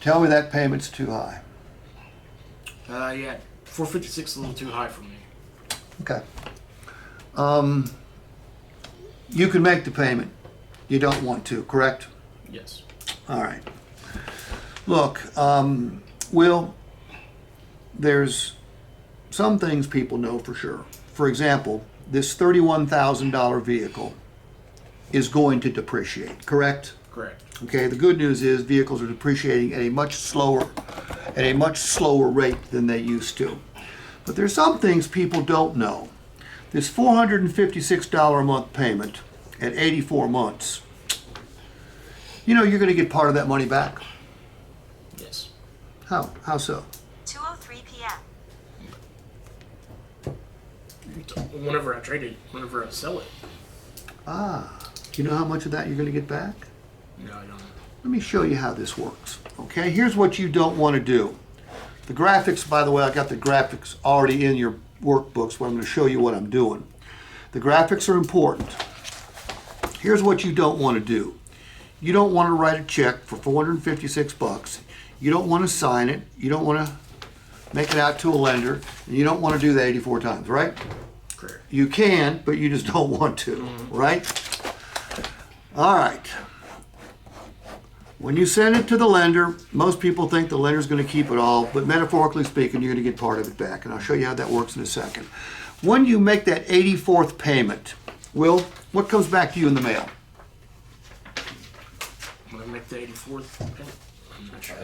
Tell me that payment's too high. Yeah, 456 is a little too high for me. Okay. You can make the payment. You don't want to, correct? Yes. All right. Look, Will, there's some things people know for sure. For example, this $31,000 vehicle is going to depreciate, correct? Correct. Okay, the good news is vehicles are depreciating at a much slower rate than they used to. But there's some things people don't know. This $456 a month payment at 84 months, you know you're going to get part of that money back. Yes. How? How so? 2:03 p.m. Whenever I trade it, whenever I sell it. Ah, do you know how much of that you're going to get back? No, I don't. Let me show you how this works. Okay, here's what you don't want to do. The graphics, by the way, I got the graphics already in your workbooks, but I'm going to show you what I'm doing. The graphics are important. Here's what you don't want to do. You don't want to write a check for 456 bucks. You don't want to sign it. You don't want to make it out to a lender. And you don't want to do that 84 times, right? Correct. You can, but you just don't want to, right? All right. When you send it to the lender, most people think the lender's going to keep it all, but metaphorically speaking, you're going to get part of it back. And I'll show you how that works in a second. When you make that 84th payment, Will, what comes back to you in the mail? When I make the 84th payment, I'm not sure.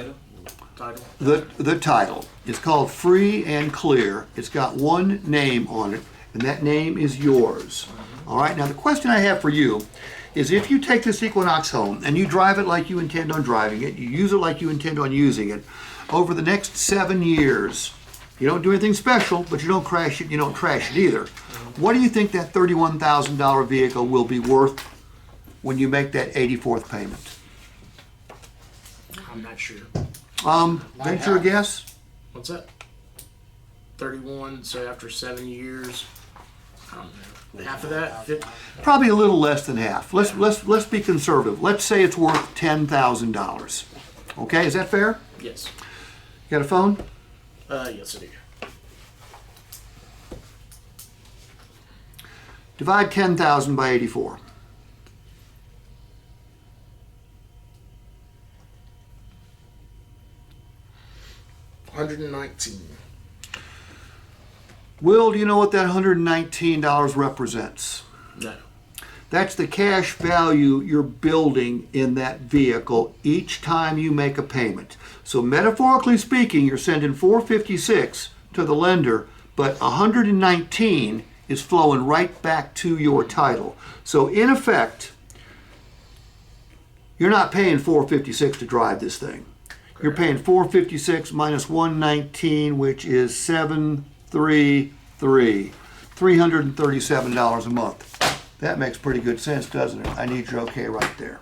Title. The title. It's called Free and Clear. It's got one name on it, and that name is yours. All right, now the question I have for you is if you take this Equinox home and you drive it like you intend on driving it, you use it like you intend on using it, over the next 7 years, you don't do anything special, but you don't crash it, you don't trash it either. What do you think that $31,000 vehicle will be worth when you make that 84th payment? I'm not sure. Venture a guess? What's that? 31. So after 7 years, I don't know. Half of that. 50. Probably a little less than half. Let's be conservative. Let's say it's worth $10,000. Okay, is that fair? Yes. You got a phone? Yes, I do. Divide 10,000 by 84. $119. Will, do you know what that $119 represents? No. That's the cash value you're building in that vehicle each time you make a payment. So metaphorically speaking, you're sending $456 to the lender, but $119 is flowing right back to your title. So in effect, you're not paying $456 to drive this thing. You're paying $456 minus $119, which is $733, $337 a month. That makes pretty good sense, doesn't it? I need your okay right there.